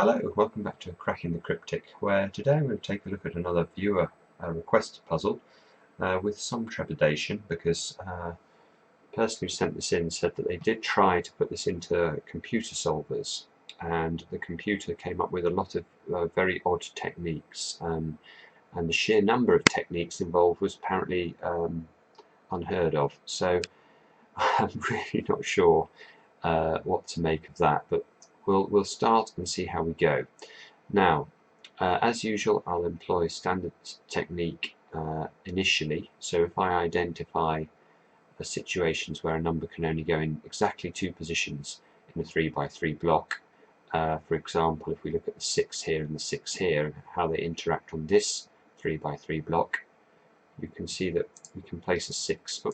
Hello, welcome back to Cracking the Cryptic, where today I'm going to take a look at another viewer requested puzzle with some trepidation, because the person who sent this in said that they did try to put this into computer solvers, and the computer came up with a lot of very odd techniques, and the sheer number of techniques involved was apparently unheard of. So I'm really not sure what to make of that, but we'll start and see how we go. Now, as usual, I'll employ standard technique initially. So if I identify situations where a number can only go in exactly two positions in a 3x3 block, for example, if we look at the 6 here and the 6 here, how they interact on this 3x3 block, you can see that we can place a 6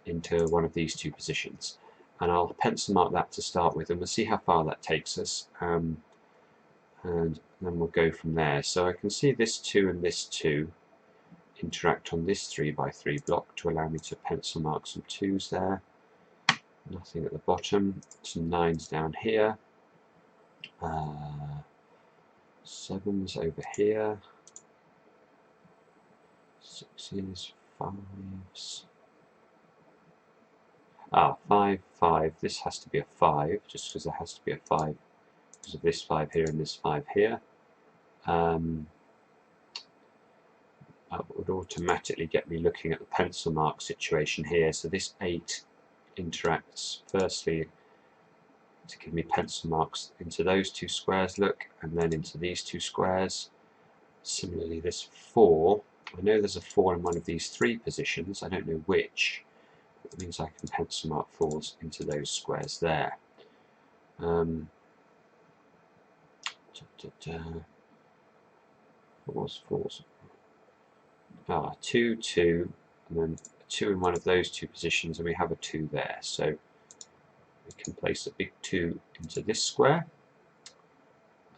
into one of these two positions. And I'll pencil mark that to start with, and we'll see how far that takes us, and then we'll go from there. So I can see this 2 and this 2 interact on this 3x3 block to allow me to pencil mark some 2's there. Nothing at the bottom, some 9's down here, 7's over here, 6's, 5's. 5, 5. This has to be a 5, just because there has to be a 5 because of this 5 here and this 5 here. That would automatically get me looking at the pencil mark situation here. So this 8 interacts firstly to give me pencil marks into those two squares, look, and then into these two squares. Similarly, this 4, I know there's a 4 in one of these three positions, I don't know which. That means I can pencil mark 4's into those squares there. What was 4's? 2, 2, and then a 2 in one of those two positions, and we have a 2 there. So we can place a big 2 into this square,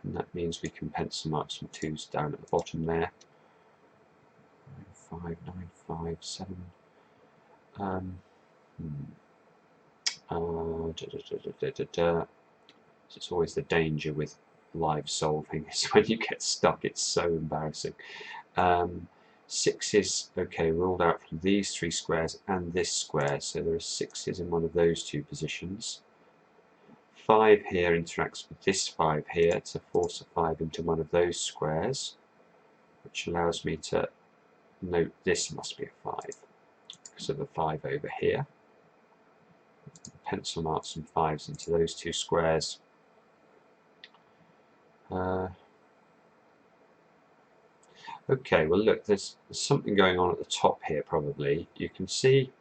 and that means we can pencil mark some 2's down at the bottom there. 9, 5, 9, 5, 7. It's always the danger with live solving, is when you get stuck, it's so embarrassing. 6 is okay, ruled out from these three squares and this square, so there are 6's in one of those two positions. 5 here interacts with this 5 here to force a 5 into one of those squares, which allows me to note this must be a 5 because of the 5 over here. Pencil mark some 5's into those two squares. Okay, well look, there's something going on at the top here probably. You can see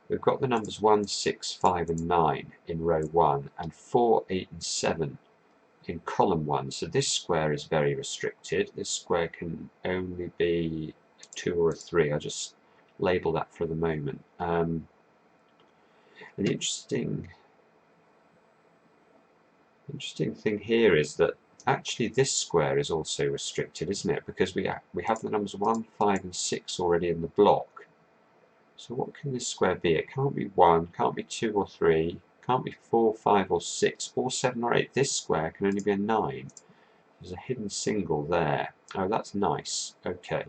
we've got the numbers 1, 6, 5 and 9 in row 1, and 4, 8 and 7 in column 1. So this square is very restricted. This square can only be a 2 or a 3. I'll just label that for the moment. And the interesting thing here is that actually this square is also restricted, isn't it? Because we have the numbers 1, 5 and 6 already in the block. So what can this square be? It can't be 1, can't be 2 or 3, can't be 4, 5 or 6, or 7 or 8. This square can only be a 9. There's a hidden single there. Oh, that's nice. Okay.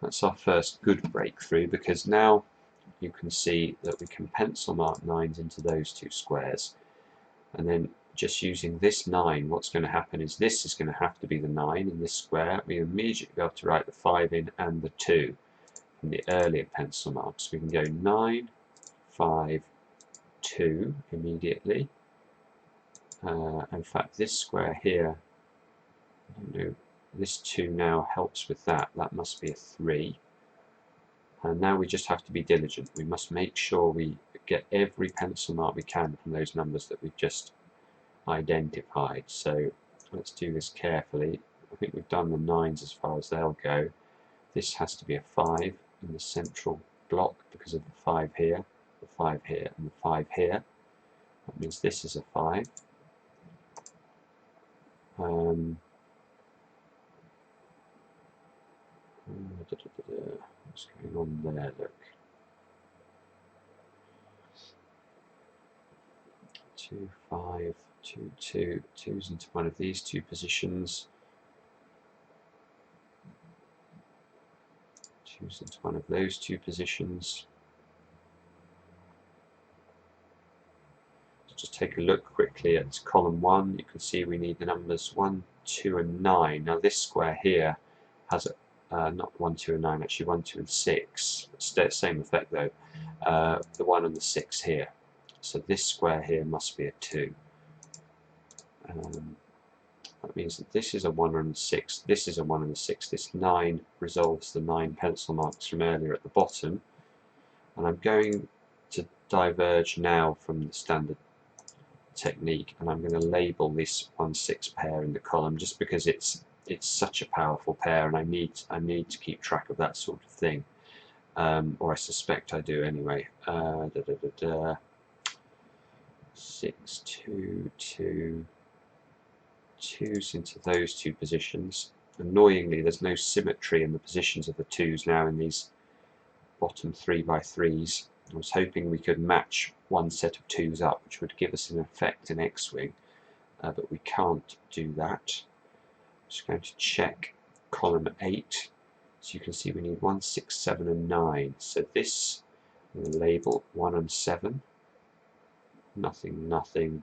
That's our first good breakthrough, because now you can see that we can pencil mark 9's into those two squares. And then just using this 9, what's going to happen is this is going to have to be the 9 in this square. We immediately be able to write the 5 in and the 2 from the earlier pencil marks. We can go 9, 5, 2 immediately. In fact, this square here, I don't know, this 2 now helps with that. That must be a 3. And now we just have to be diligent. We must make sure we get every pencil mark we can from those numbers that we've just identified. So let's do this carefully. I think we've done the 9's as far as they'll go. This has to be a 5 in the central block because of the 5 here, the 5 here, and the 5 here. That means this is a 5. What's going on there? Look. 2, 5, 2, 2, 2's into one of these two positions. 2's into one of those two positions. Just take a look quickly at column 1. You can see we need the numbers 1, 2 and 9. Now this square here has not 1, 2 and 9, actually 1, 2 and 6. Same effect though. The 1 and the 6 here. So this square here must be a 2. That means that this is a 1 and a 6, this is a 1 and a 6. This 9 resolves the 9 pencil marks from earlier at the bottom. And I'm going to diverge now from the standard technique, and I'm going to label this 1, 6 pair in the column just because it's such a powerful pair, and I need to keep track of that sort of thing, or I suspect I do anyway. 6, 2, 2, 2's into those two positions. Annoyingly, there's no symmetry in the positions of the 2's now in these bottom 3x3s. I was hoping we could match one set of 2's up, which would give us an effect in X-Wing, but we can't do that. I'm just going to check column 8. So you can see we need 1, 6, 7 and 9. So this, I'm going to label 1 and 7. Nothing, nothing,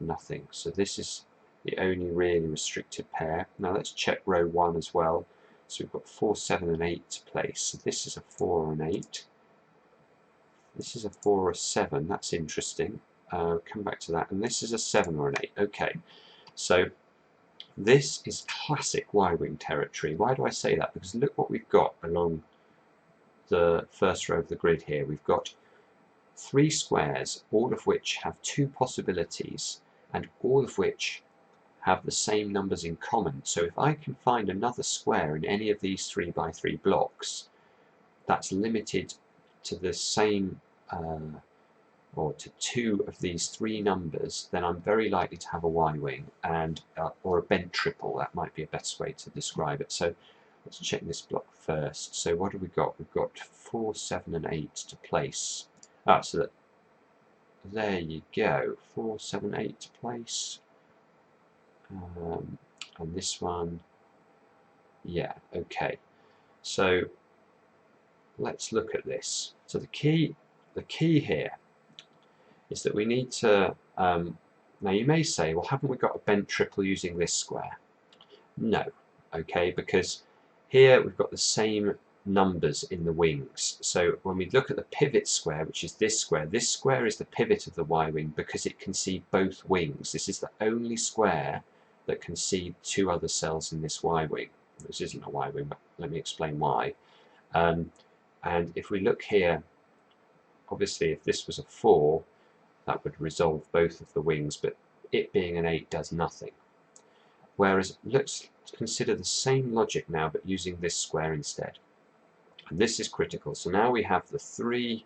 nothing. So this is the only really restricted pair. Now let's check row 1 as well. So we've got 4, 7 and 8 to place. So this is a 4 and 8. This is a 4 or a 7. That's interesting. Come back to that. And this is a 7 or an 8. Okay. So this is classic Y-wing territory. Why do I say that? Because look what we've got along the first row of the grid here. We've got 3 squares, all of which have 2 possibilities, and all of which have the same numbers in common. So if I can find another square in any of these 3x3 blocks that's limited to the same or to 2 of these 3 numbers, then I'm very likely to have a Y-wing, and or a bent triple. That might be a better way to describe it. So let's check this block first. So what have we got? We've got 4, 7 and 8 to place. So that, there you go, 4, 7, 8 to place. And this one, yeah, okay. So let's look at this. So the key here is that we need to, now you may say, well, haven't we got a bent triple using this square? No, okay, because here we've got the same numbers in the wings. So when we look at the pivot square, which is this square is the pivot of the Y-wing because it can see both wings. This is the only square that can see 2 other cells in this Y-wing. This isn't a Y-wing, but let me explain why. And if we look here, obviously if this was a 4, that would resolve both of the wings, but it being an 8 does nothing. Whereas let's consider the same logic now, but using this square instead. And this is critical. So now we have the 3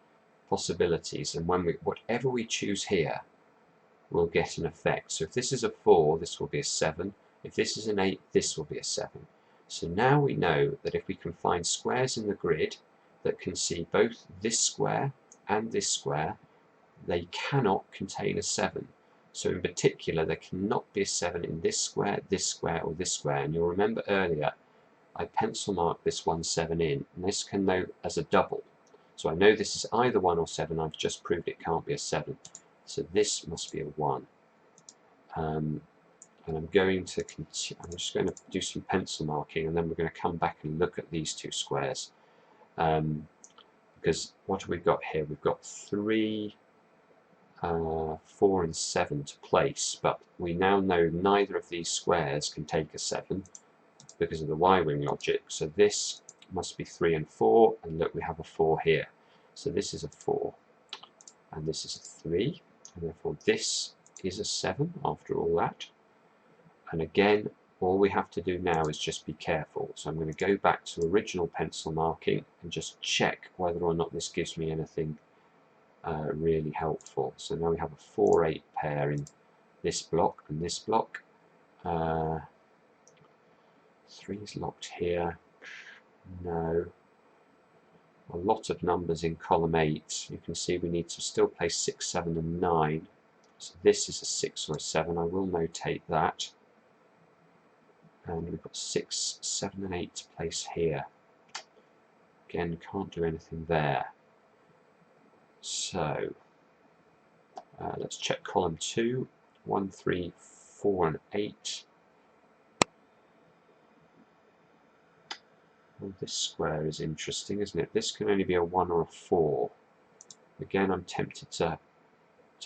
possibilities, and whatever we choose here will get an effect. So if this is a 4, this will be a 7. If this is an 8, this will be a 7. So now we know that if we can find squares in the grid that can see both this square and this square, they cannot contain a 7. So in particular, there cannot be a 7 in this square, or this square. And you'll remember earlier, I pencil marked this 1, 7 in, and this can know as a double. So I know this is either 1 or 7. I've just proved it can't be a 7. So this must be a 1. And I'm going to continue. I'm just going to do some pencil marking, and then we're going to come back and look at these 2 squares. Because what have we got here? We've got 3, 4 and 7 to place, but we now know neither of these squares can take a 7 because of the Y-wing logic. So this must be 3 and 4, and look, we have a 4 here. So this is a 4, and this is a 3, and therefore this is a 7 after all that. And again, all we have to do now is just be careful. So I'm going to go back to original pencil marking and just check whether or not this gives me anything really helpful. So now we have a 4-8 pair in this block and this block. 3 is locked here. No. A lot of numbers in column 8. You can see we need to still place 6, 7 and 9. So this is a 6 or a 7. I will notate that. And we've got 6, 7 and 8 to place here. Again, can't do anything there. So let's check column 2. 1, 3, 4 and 8. Well, this square is interesting, isn't it? This can only be a 1 or a 4. Again, I'm tempted to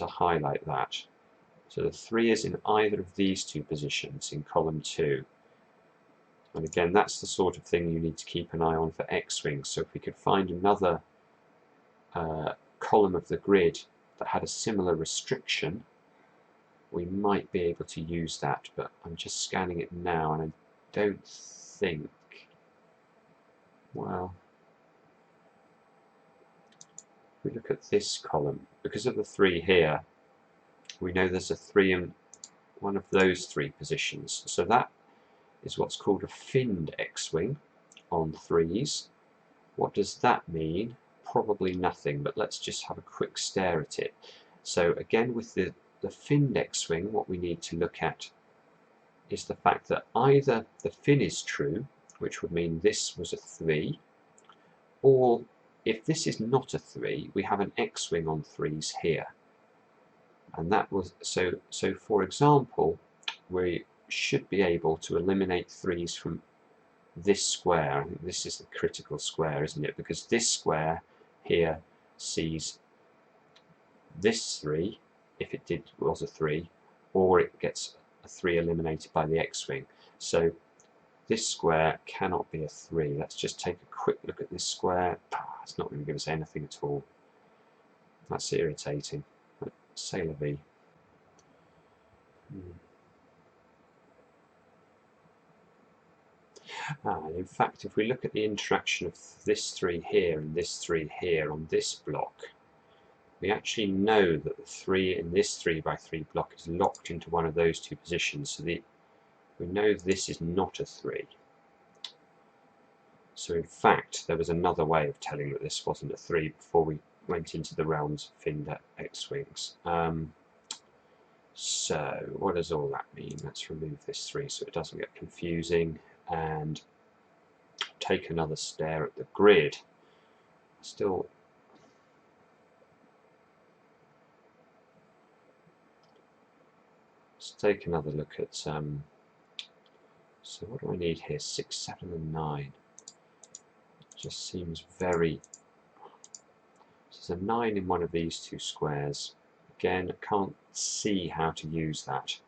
highlight that. So the 3 is in either of these two positions in column 2. And again, that's the sort of thing you need to keep an eye on for X-wings. So if we could find another column of the grid that had a similar restriction, we might be able to use that. But I'm just scanning it now, and I don't think, well, if we look at this column, because of the 3 here, we know there's a 3 in one of those 3 positions. So that is what's called a finned X-wing on 3s. What does that mean? Probably nothing, but let's just have a quick stare at it. So again, with the finned X-wing, what we need to look at is the fact that either the fin is true, which would mean this was a 3, or if this is not a 3, we have an X-wing on 3s here. And that was so for example, we should be able to eliminate 3s from this square. I think this is the critical square, isn't it? Because this square here sees this 3, if it was a 3, or it gets a 3 eliminated by the X-wing. So this square cannot be a 3. Let's just take a quick look at this square. It's not going to give us anything at all. That's irritating. C'est la vie. In fact, if we look at the interaction of this 3 here and this 3 here on this block, we actually know that the 3 in this 3 by 3 block is locked into one of those two positions. So we know this is not a 3. So in fact, there was another way of telling that this wasn't a 3 before we went into the realms of finned X-wings. So what does all that mean? Let's remove this 3 so it doesn't get confusing, and take another stare at the grid. Still, let's take another look at so what do I need here? 6, 7 and 9. Just seems very, there's a 9 in one of these two squares. Again, I can't see how to use that.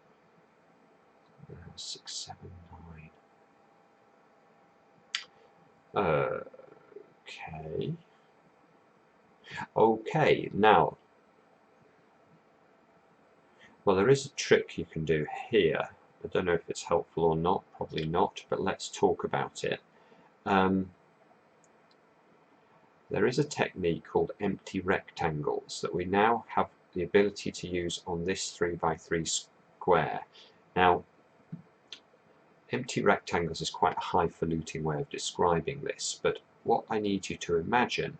6, 7, 9. Okay, now, well, there is a trick you can do here. I don't know if it's helpful or not, probably not, but let's talk about it. There is a technique called empty rectangles that we now have the ability to use on this 3 by 3 square. Now, empty rectangles is quite a highfalutin way of describing this, but what I need you to imagine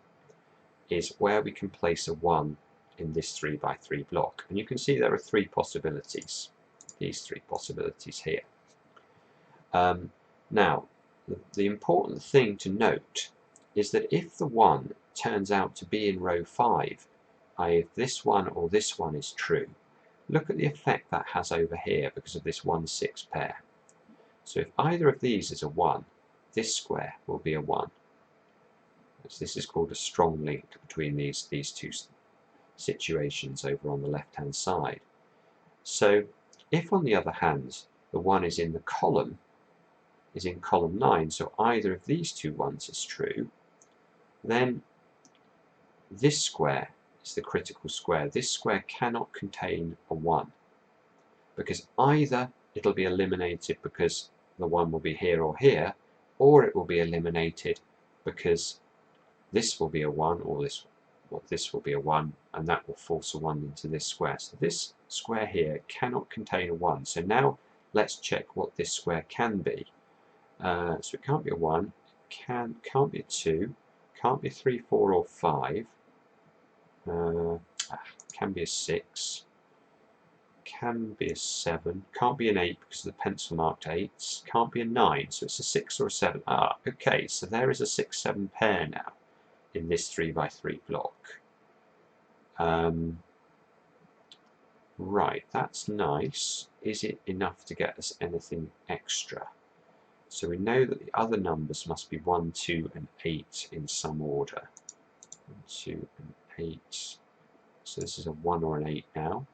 is where we can place a 1 in this 3 by 3 block. And you can see there are 3 possibilities, these 3 possibilities here. Now, the important thing to note is that if the 1 turns out to be in row 5, i.e. if this one or this one is true, look at the effect that has over here because of this 1, 6 pair. So if either of these is a 1, this square will be a 1. So this is called a strong link between these two situations over on the left-hand side. So if, on the other hand, the 1 is in the column, is in column 9, so either of these two 1s is true, then this square is the critical square. This square cannot contain a 1, because either it'll be eliminated because the 1 will be here or here, or it will be eliminated because this will be a 1, or this will be a 1, and that will force a 1 into this square. So this square here cannot contain a 1. So now let's check what this square can be. So it can't be a 1, can't be a 2, can't be a 3, 4 or 5, can be a 6, can be a 7, can't be an 8 because of the pencil marked 8s, can't be a 9, so it's a 6 or a 7. Ah, okay, so there is a 6-7 pair now in this 3x3 block. Right, that's nice. Is it enough to get us anything extra? So we know that the other numbers must be 1, 2 and 8 in some order. 1, 2 and 8. So this is a 1 or an 8 now.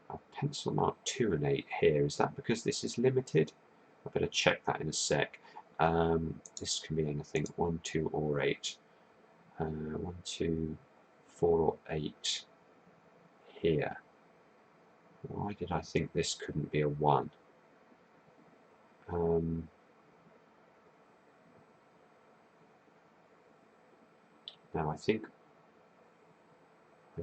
I've pencil marked 2 and 8 here. Is that because this is limited? I better check that in a sec. This can be anything, 1, 2 or 8. 1, 2, 4 or 8 here. Why did I think this couldn't be a 1? Now I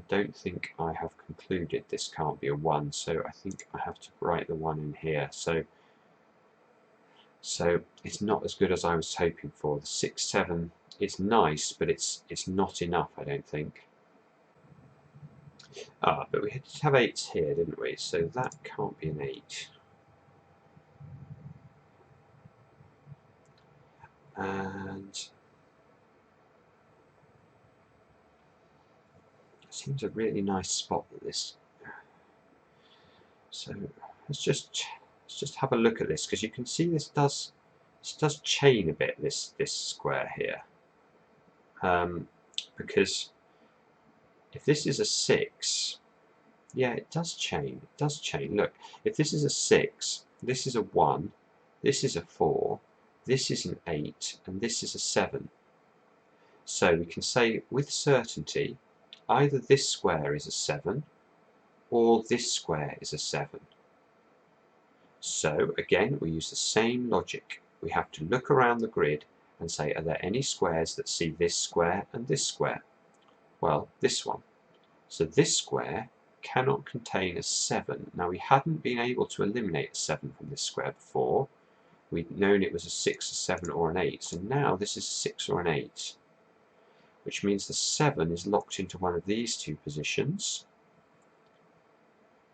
don't think I have concluded this can't be a 1, so I think I have to write the 1 in here. So it's not as good as I was hoping for. The 6, 7 is nice, but it's not enough, I don't think. Ah, but we had to have 8s here, didn't we? So that can't be an 8. And it seems a really nice spot that this. So let's just have a look at this, because you can see this does chain a bit, this square here, because if this is a 6, yeah, it does chain. It does chain. Look, if this is a 6, this is a 1, this is a 4, this is an 8, and this is a 7. So we can say with certainty either this square is a 7 or this square is a 7. So again, we use the same logic. We have to look around the grid and say, are there any squares that see this square and this square? Well, this one. So this square cannot contain a 7. Now we hadn't been able to eliminate a 7 from this square before. We'd known it was a 6, a 7 or an 8. So now this is a 6 or an 8, which means the 7 is locked into one of these two positions.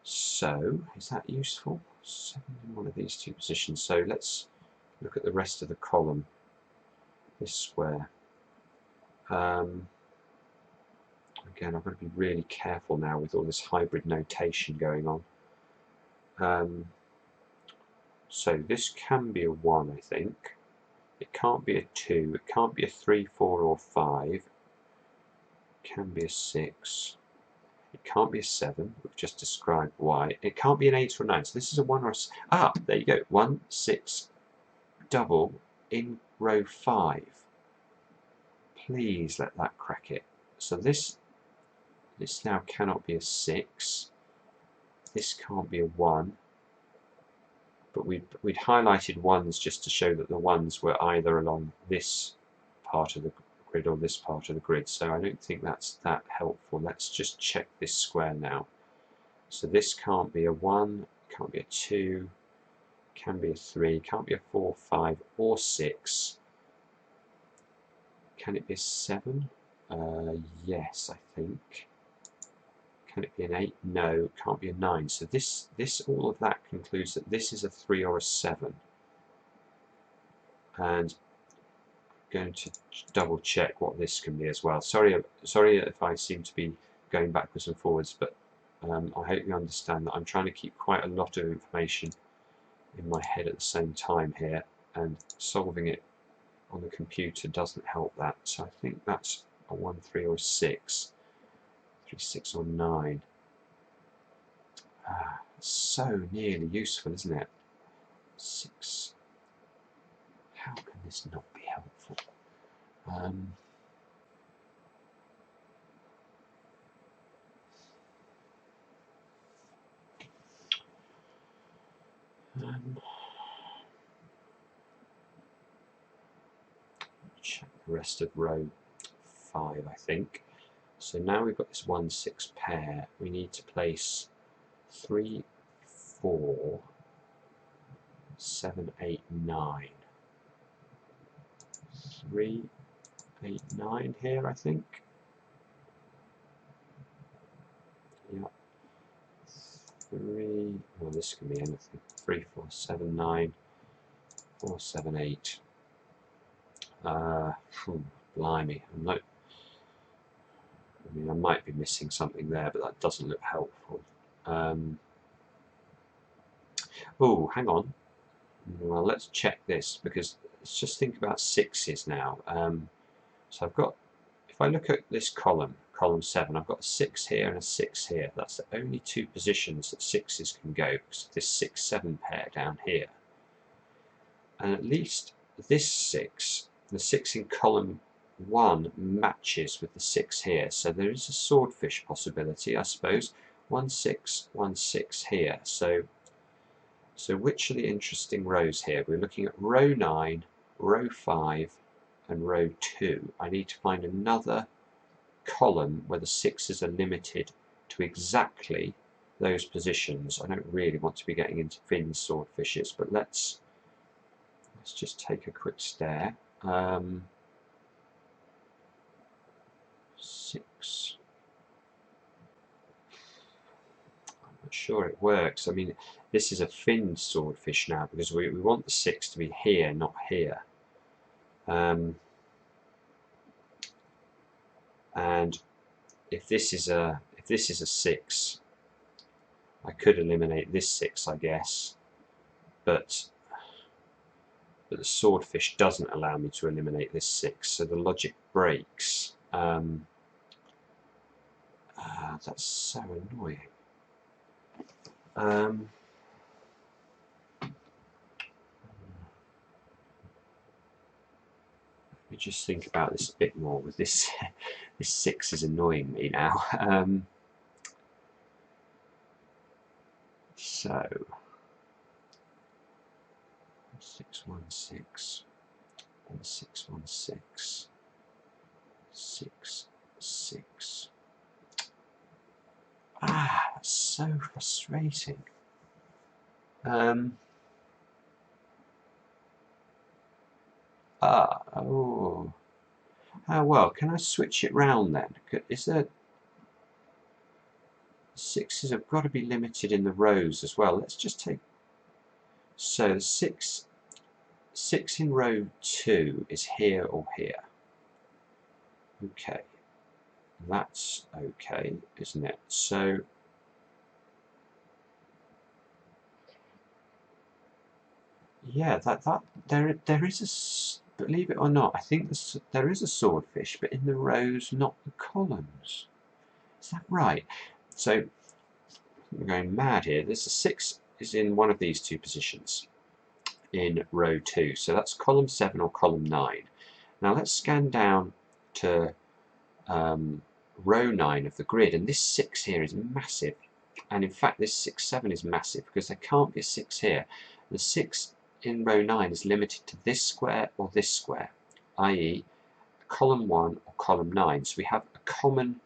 So is that useful? 7 in one of these two positions. So let's look at the rest of the column, this square. Again, I've got to be really careful now with all this hybrid notation going on. So this can be a 1, I think. It can't be a 2, it can't be a 3, 4 or 5. It can be a 6. It can't be a 7, we've just described why. It can't be an 8 or a 9, so this is a 1 or a... Ah, there you go, 1, 6, double in row 5. Please let that crack it. So this now cannot be a 6. This can't be a 1. But we'd highlighted 1s just to show that the 1s were either along this part of the grid or this part of the grid. So I don't think that's that helpful. Let's just check this square now. So this can't be a 1, can't be a 2, can be a 3, can't be a 4, 5 or 6. Can it be a 7? Yes, I think. Can it be an 8? No, can't be a 9. So all of that concludes that this is a 3 or a 7. And I'm going to double check what this can be as well. Sorry if I seem to be going backwards and forwards, but I hope you understand that I'm trying to keep quite a lot of information in my head at the same time here, and solving it on the computer doesn't help that. So I think that's a 1, 3 or a 6. 3, 6 or 9. So nearly useful, isn't it? 6. How can this not be helpful? Check the rest of row 5, I think. So now we've got this 1, 6 pair. We need to place 3, 4, 7, 8, 9. 3, 8, 9 here, I think. Yeah, 3, well, this can be anything. 3, 4, 7, 9, 4, 7, 8. Blimey, I mean, I might be missing something there, but that doesn't look helpful. Oh, hang on. Well, let's check this, because let's just think about sixes now. So I've got, if I look at this column 7, I've got a 6 here and a 6 here. That's the only two positions that sixes can go, because of this 6-7 pair down here. And at least this 6, the 6 in column 1 matches with the 6 here. So there is a swordfish possibility, I suppose. 1, 6, 1, 6 here. So which are the interesting rows here? We're looking at row 9, row 5, and row 2. I need to find another column where the 6s are limited to exactly those positions. I don't really want to be getting into fin swordfishes, but let's just take a quick stare. 6. I'm not sure it works. I mean, this is a fin swordfish now, because we want the 6 to be here, not here. And if this is a 6, I could eliminate this 6, I guess, but the swordfish doesn't allow me to eliminate this 6, so the logic breaks. That's so annoying. Let me just think about this a bit more. With this, this 6 is annoying me now. So 616 and 616 6 6. That's so frustrating. Oh. Well, can I switch it round then? Is there... 6s have got to be limited in the rows as well. Let's just take... So the 6 in row 2 is here or here. Okay. That's okay, isn't it? So... yeah, there is a... believe it or not, I think there is a swordfish, but in the rows, not the columns. Is that right? So we're going mad here. There's a 6 is in one of these two positions in row 2. So that's column 7 or column 9. Now let's scan down to row 9 of the grid, and this 6 here is massive. And in fact this 6, 7 is massive, because there can't be a 6 here. The 6 in row 9 is limited to this square or this square, i.e. column 1 or column 9. So we have a common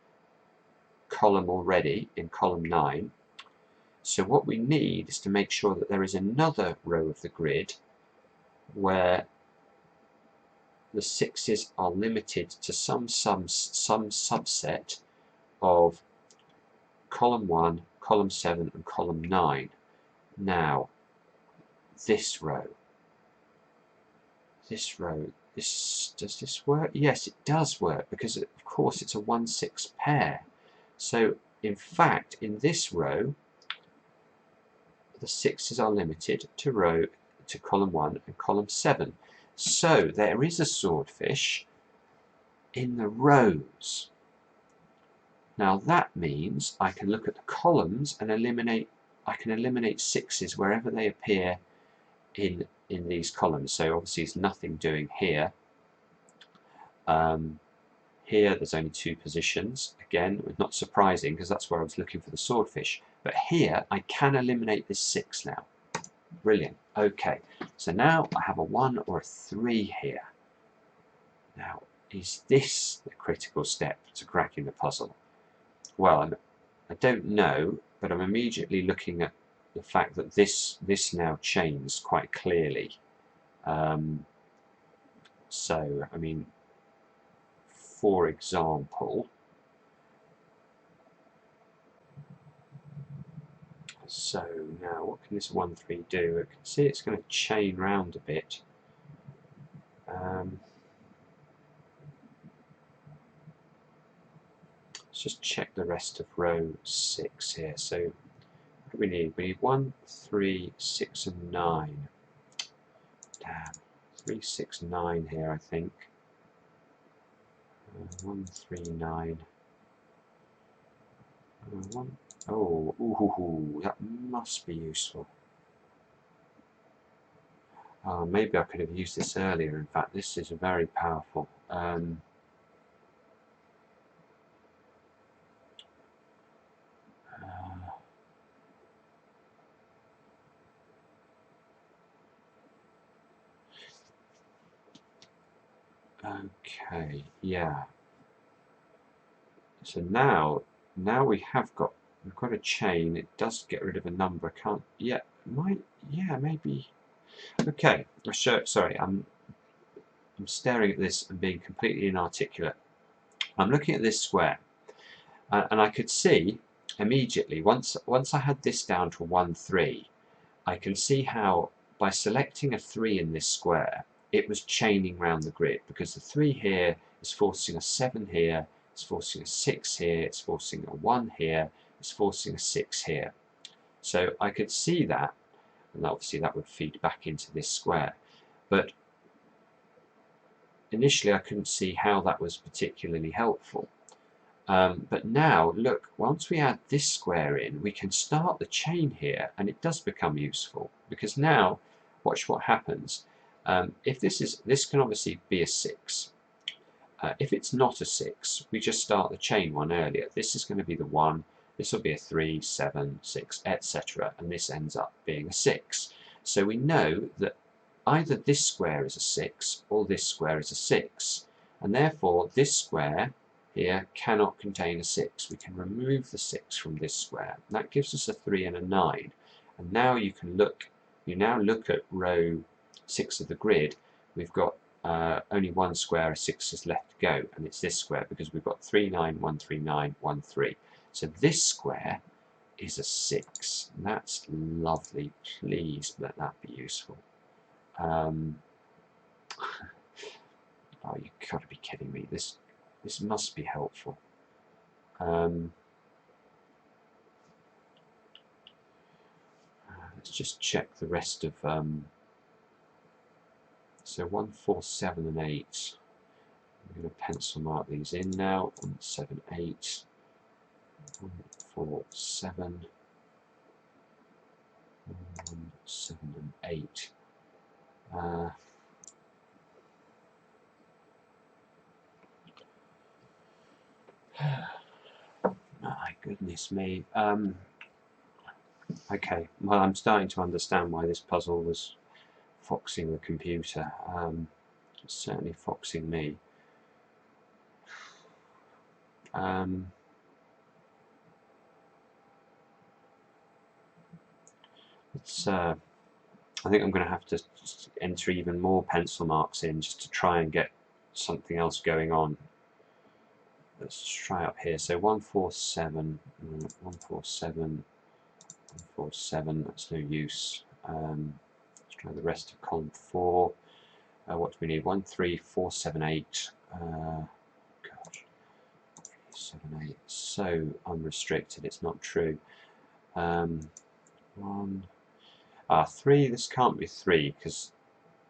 column already in column 9. So what we need is to make sure that there is another row of the grid where the 6s are limited to some subset of column 1, column 7 and column 9. Now this row, does this work? Yes, it does work, because of course it's a 1-6 pair. So in fact in this row the 6s are limited to column 1 and column 7. So there is a swordfish in the rows. Now that means I can look at the columns and I can eliminate 6s wherever they appear in these columns. So obviously there's nothing doing here. Here there's only 2 positions. Again, not surprising, because that's where I was looking for the swordfish. But here I can eliminate this 6 now. Brilliant. Okay, so now I have a 1 or a 3 here. Now, is this the critical step to cracking the puzzle? Well, I don't know, but I'm immediately looking at the fact that this now chains quite clearly. So, I mean, for example, So now what can this 1, 3 do? I can see it's going to chain round a bit. Let's just check the rest of row 6 here. So what do we need? We need 1, 3, 6 and 9. Damn. 3, 6, 9 here, I think. 1, 3, 9. 1. Oh, ooh, that must be useful. Maybe I could have used this earlier. In fact, this is very powerful. Okay, yeah. So now we've got a chain. It does get rid of a number. I can't. Yeah, maybe. Okay. Sorry, I'm staring at this and being completely inarticulate. I'm looking at this square, and I could see immediately once I had this down to 1, 3. I can see how by selecting a 3 in this square, it was chaining round the grid, because the 3 here is forcing a 7 here, it's forcing a 6 here, it's forcing a 1 here, it's forcing a 6 here. So I could see that, and obviously that would feed back into this square. But initially I couldn't see how that was particularly helpful. But now, look, once we add this square in, we can start the chain here, and it does become useful, because now, watch what happens. If this can obviously be a 6. If it's not a 6, we just start the chain one earlier. This is going to be the 1, this will be a 3, 7, 6, etc., and this ends up being a 6. So we know that either this square is a 6 or this square is a 6, and therefore this square here cannot contain a 6. We can remove the 6 from this square. And that gives us a 3 and a 9. And now you now look at row 6 of the grid. We've got only one square of 6 left to go, and it's this square, because we've got 3, 9, 1, 3, 9, 1, 3. So this square is a 6. And that's lovely. Please let that be useful. Oh, you've got to be kidding me. This must be helpful. Let's just check the rest of. So 1, 4, 7 and 8. I'm going to pencil mark these in now. 1, 7, 8. 1, 4, 7. 1, 7 and 8. My goodness me. Okay, well, I'm starting to understand why this puzzle was foxing the computer. It's certainly foxing me. I think I'm going to have to enter even more pencil marks in just to try and get something else going on. Let's try up here. So 1, 4, 7, 1, 4, 7, 1, 4, 7. That's no use. Let's try the rest of column 4. What do we need? 1, 3, 4, 7, 8. Gosh, 7, 8. So unrestricted. It's not true. 1. 3. This can't be 3, because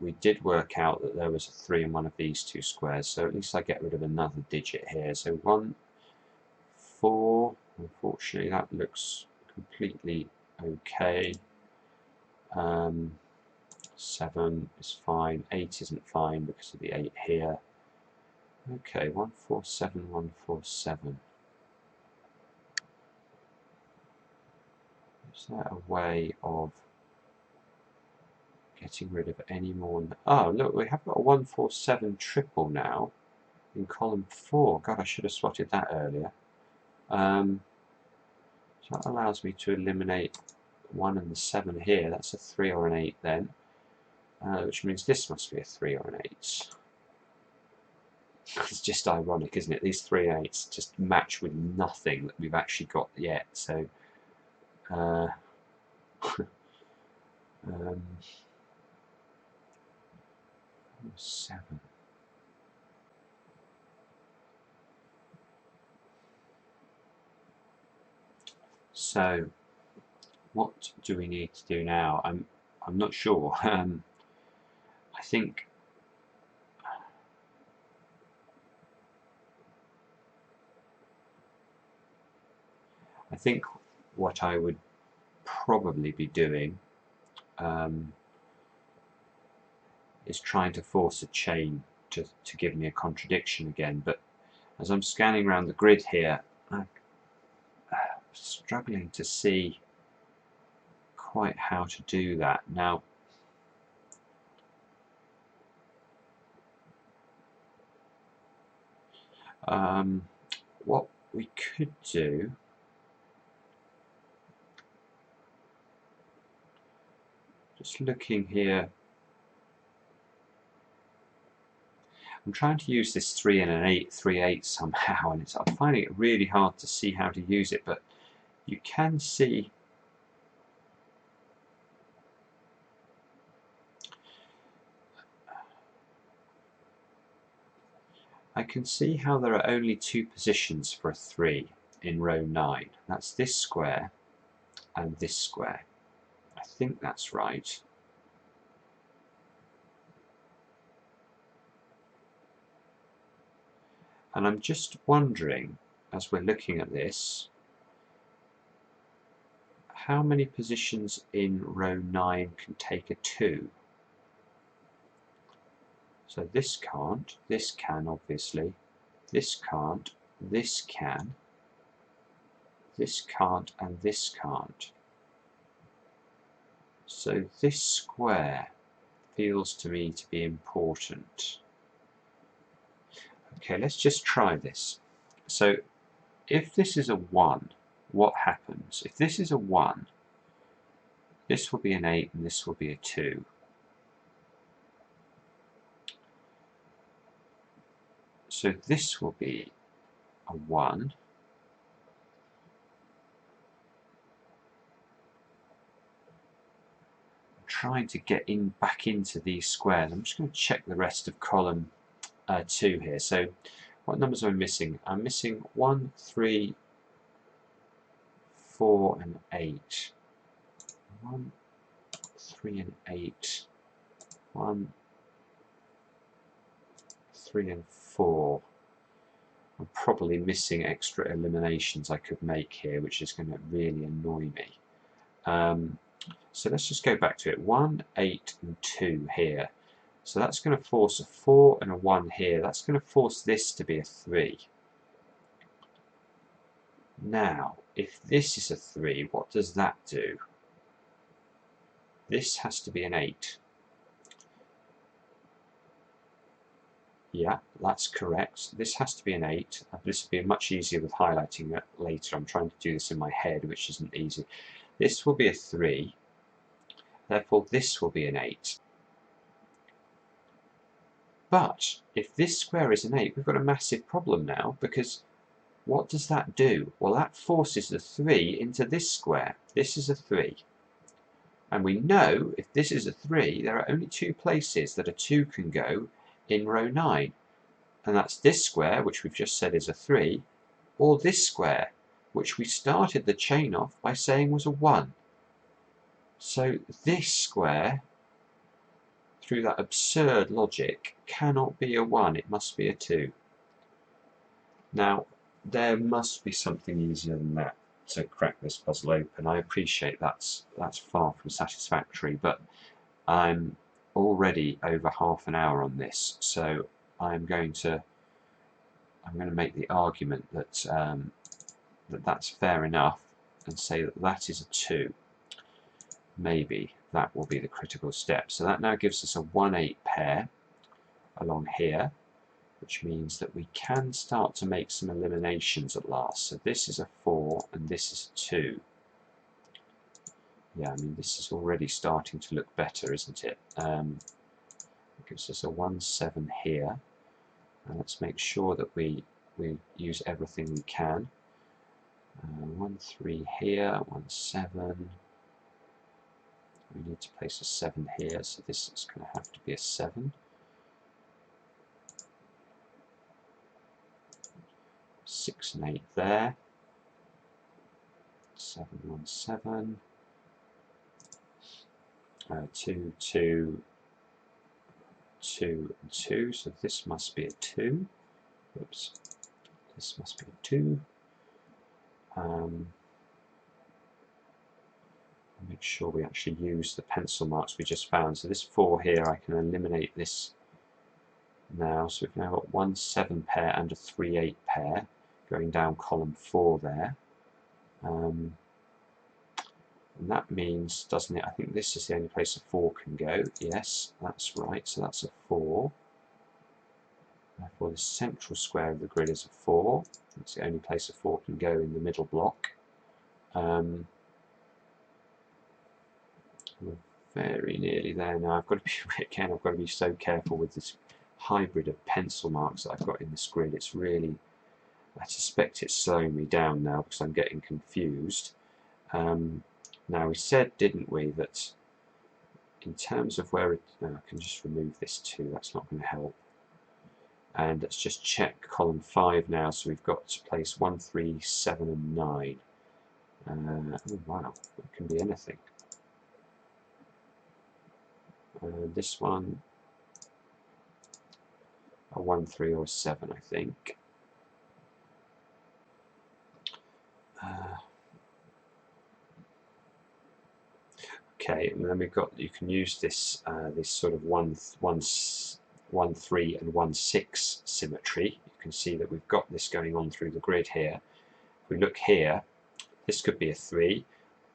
we did work out that there was a 3 in one of these two squares, so at least I get rid of another digit here. So 1, 4, unfortunately that looks completely okay. 7 is fine, 8 isn't fine because of the 8 here. Okay, 1, 4, 7, 1, 4, 7. Is there a way of getting rid of any more? Oh, look, we have got a 1, 4, 7 triple now in column 4. God, I should have spotted that earlier. So that allows me to eliminate 1 and the 7 here. That's a 3 or an 8 then, which means this must be a 3 or an 8. It's just ironic, isn't it? These 3 and 8s just match with nothing that we've actually got yet. So um, 7. So what do we need to do now? I'm not sure. I think what I would probably be doing is trying to force a chain to give me a contradiction again, but as I'm scanning around the grid here, I'm struggling to see quite how to do that. Now, what we could do, just looking here, I'm trying to use this 3 and an 8, 3 8 somehow, and I'm finding it really hard to see how to use it, but you can see I can see how there are only 2 positions for a 3 in row 9. That's this square and this square. I think that's right. And I'm just wondering, as we're looking at this, how many positions in row 9 can take a 2? So this can't, this can obviously, this can't, this can, this can't, and this can't. So this square feels to me to be important. Okay, let's just try this. So if this is a 1, what happens? If this is a 1, this will be an 8 and this will be a 2. So this will be a 1. I'm trying to get back into these squares. I'm just going to check the rest of column 2 here. So what numbers am I missing? I'm missing 1, 3, 4 and 8. 1, 3 and 8. 1, 3 and 4. I'm probably missing extra eliminations I could make here, which is going to really annoy me. So let's just go back to it. 1, 8 and 2 here. So that's going to force a 4 and a 1 here. That's going to force this to be a 3. Now, if this is a 3, what does that do? This has to be an 8. Yeah, that's correct. This has to be an 8. This will be much easier with highlighting it later. I'm trying to do this in my head, which isn't easy. This will be a 3. Therefore, this will be an 8. But if this square is an 8, we've got a massive problem now, because what does that do? Well, that forces the 3 into this square. This is a 3. And we know if this is a 3, there are only 2 places that a 2 can go in row 9. And that's this square, which we've just said is a 3, or this square, which we started the chain off by saying was a 1. So this square, through that absurd logic, cannot be a 1, it must be a 2. Now, there must be something easier than that to crack this puzzle open. I appreciate that's far from satisfactory, but I'm already over half an hour on this, so I'm going to make the argument that that's fair enough and say that that is a 2. Maybe that will be the critical step. So that now gives us a 1-8 pair along here, which means that we can start to make some eliminations at last. So this is a 4 and this is a 2. Yeah, I mean, this is already starting to look better, isn't it? It gives us a 1-7 here. And let's make sure that we use everything we can. 1-3 here, 1-7. We need to place a 7 here, so this is going to have to be a 7. 6 and 8 there. 7, 1, 7. 2, 2, 2, and 2. So this must be a 2. Oops. This must be a 2. Make sure we actually use the pencil marks we just found. So this 4 here, I can eliminate this now. So we've now got 1 7 pair and a 3 8 pair going down column 4 there. And that means, doesn't it, I think this is the only place a 4 can go. Yes, that's right, so that's a 4. Therefore the central square of the grid is a 4. That's the only place a 4 can go in the middle block. We're very nearly there now. I've got to be, again, I've got to be so careful with this hybrid of pencil marks that I've got in this grid. It's really, I suspect it's slowing me down now because I'm getting confused. Now we said, didn't we, that in terms of where it, no, I can just remove this 2, that's not going to help. And let's just check column 5 now, so we've got to place 1, 3, 7 and 9. Oh wow, it can be anything. This one, a 1, 3 or a 7 I think. Okay, and then we've got, you can use this this sort of 1, 3 and 1, 6 symmetry. You can see that we've got this going on through the grid here. If we look here, this could be a 3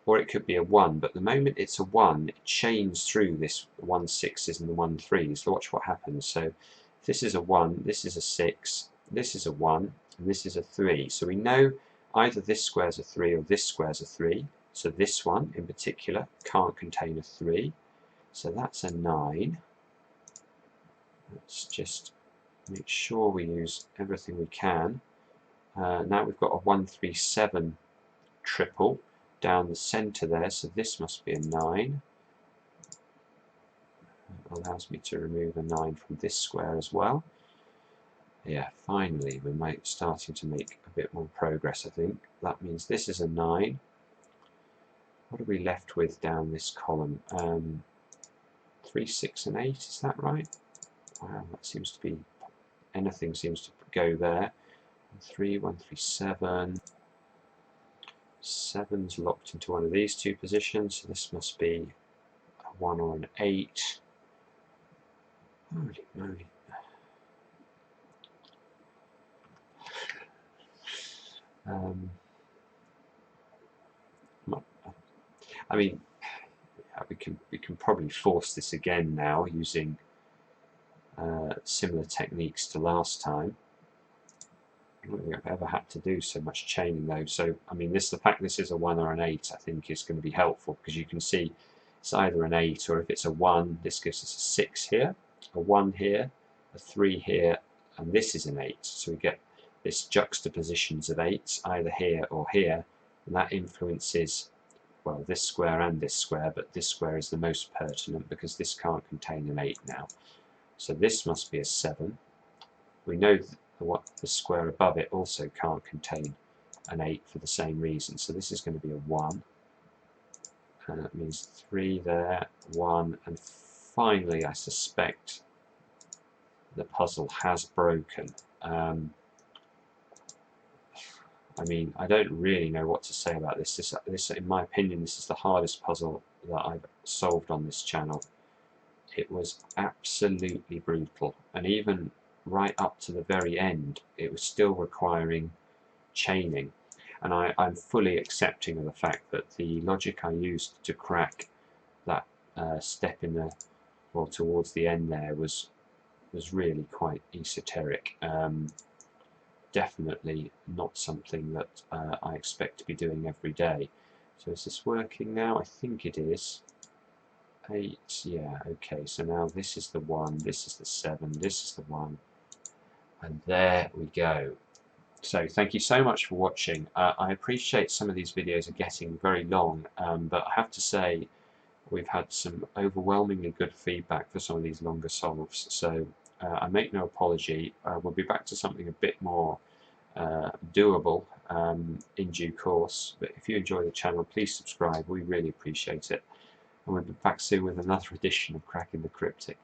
or it could be a 1, but the moment it's a 1, it chains through this 1 6s and the 1 3s. So watch what happens. So if this is a 1, this is a 6, this is a 1, and this is a 3. So we know either this square's a 3 or this square's a 3. So this one in particular can't contain a 3. So that's a 9. Let's just make sure we use everything we can. Now we've got a 1, 3, 7 triple down the centre there, so this must be a 9. It allows me to remove a 9 from this square as well. Yeah, finally we're starting to make a bit more progress, I think. That means this is a 9. What are we left with down this column? 3, 6 and 8, is that right? Wow, that seems to be, anything seems to go there. 3, 1, 3, 7. 7's locked into one of these two positions, so this must be a 1 or an 8. Holy moly. I mean, we can probably force this again now using similar techniques to last time. I don't think I've ever had to do so much chaining though. So I mean, the fact this is a 1 or an 8, I think is going to be helpful, because you can see it's either an 8, or if it's a 1, this gives us a 6 here, a 1 here, a 3 here, and this is an 8. So we get this juxtapositions of 8s either here or here, and that influences, well, this square and this square, but this square is the most pertinent because this can't contain an 8 now. So this must be a 7. We know that the square above it also can't contain an 8 for the same reason. So this is going to be a 1. And that means 3 there, 1, and finally I suspect the puzzle has broken. I mean, I don't really know what to say about this. This, in my opinion, this is the hardest puzzle that I've solved on this channel. It was absolutely brutal, and even right up to the very end, it was still requiring chaining. And I'm fully accepting of the fact that the logic I used to crack that step in the, well, towards the end there was really quite esoteric. Definitely not something that I expect to be doing every day. So is this working now? I think it is. 8, yeah, okay, so now this is the 1, this is the 7, this is the 1, and there we go. So thank you so much for watching. I appreciate some of these videos are getting very long, but I have to say we've had some overwhelmingly good feedback for some of these longer solves, so I make no apology. We'll be back to something a bit more doable in due course, but if you enjoy the channel, please subscribe. We really appreciate it, and we'll be back soon with another edition of Cracking the Cryptic.